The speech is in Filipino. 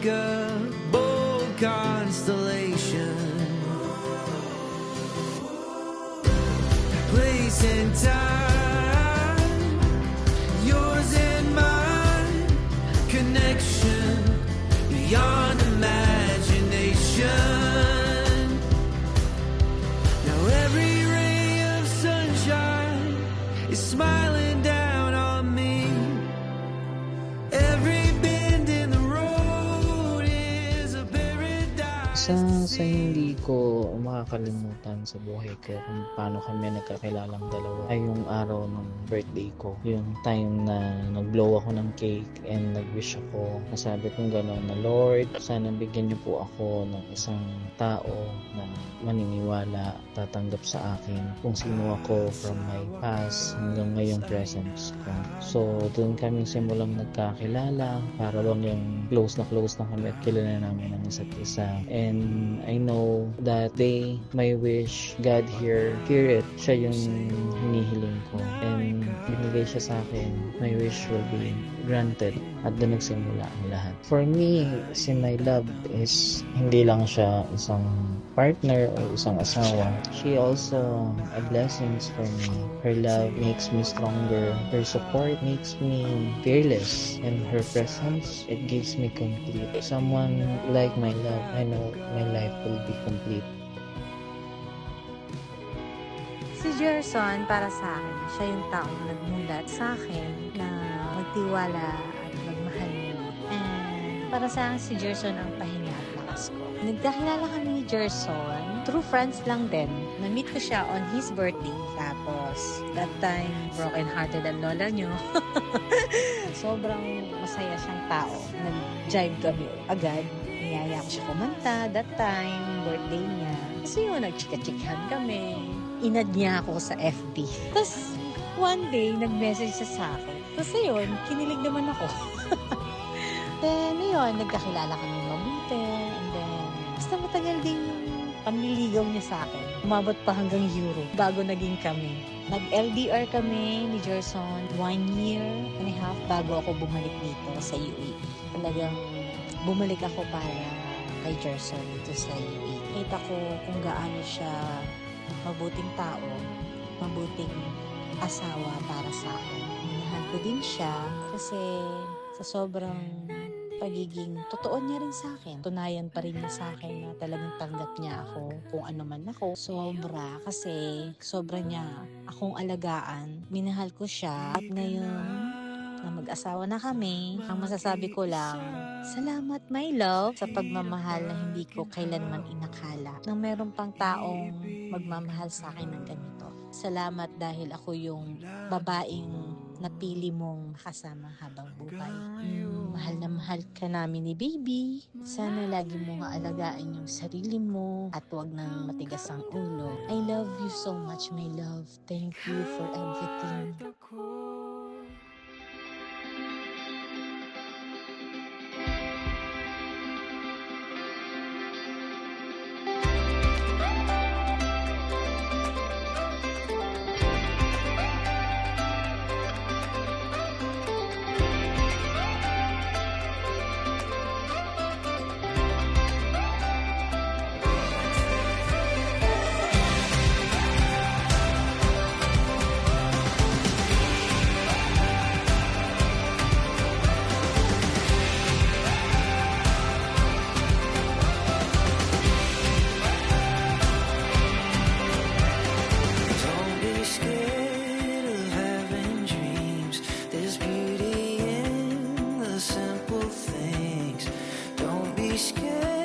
like a bold constellation. Place and time, yours and mine, connection beyond imagination. Now every ray of sunshine is smiling down on me. Every bend in the road is a paradise. Sa hindi ko makakalimutan sa buhay ko kung paano kami nagkakilalang dalawa ay yung araw ng birthday ko. Yung time na nag-blow ako ng cake and nag-wish ako. Nasabi kong gano'n na, Lord, sana bigyan niyo po ako ng isang tao na maniniwala, tatanggap sa akin kung sino ako from my past hanggang ngayong presence ko. So, doon kami simulang nagkakilala. Para bang yung close na kami at kilala namin ang isa't isa. And I know that day, my wish, God hear it. Siya yung hinihiling ko. And binigay siya sa akin. My wish will be granted. At doon nagsimula ang lahat. For me, si my love is hindi lang siya isang partner o isang asawa. She also a blessings for me. Her love makes me stronger. Her support makes me fearless. And her presence, it gives me complete. Someone like my love, I know my life will be complete. Si Gerson, para sa akin, siya yung taong nagmulat sa akin na magtiwala at magmahal niya. And para sa akin, si Gerson ang pahinga at lakas ko. Nagkakilala kami ni Gerson, true friends lang din. Na-meet ko siya on his birthday. Tapos, that time, broken-hearted ang lola niyo. Sobrang masaya siyang tao. Nag-jive kami agad. Niyaya ko siya kumanta. That time, birthday niya. Kasi yun, nagchika-chikahan kami. Inad niya ako sa FB. Tapos, one day, nag-message siya sa akin. Tapos, ayun, kinilig naman ako. Then, ayun, nagkakilala kami mabuti. And then, basta matagal din yung panliligaw niya sa akin. Umabot pa hanggang Europe bago naging kami. Nag-LDR kami ni Gerson 1 year and a half bago ako bumalik dito sa UAE. Talagang bumalik ako para kay Gerson dito sa UAE. Kita ko kung gaano siya mabuting tao, mabuting asawa para sa akin. Minahal ko din siya kasi sa sobrang pagiging totoo niya rin sa akin. Tunayan pa rin niya sa akin na talagang tanggap niya ako kung ano man ako. Sobra kasi sobra niya akong alagaan. Minahal ko siya at ngayon na mag-asawa na kami, ang masasabi ko lang, salamat my love sa pagmamahal na hindi ko kailanman inakala na meron pang taong magmamahal sa akin ng ganito. Salamat dahil ako yung babaeng napili mong makasama habang buhay. Mahal na mahal ka namin ni baby. Sana lagi mo nga alagaan yung sarili mo at huwag nang matigas ang ulo. I love you so much, my love. Thank you for everything. Scared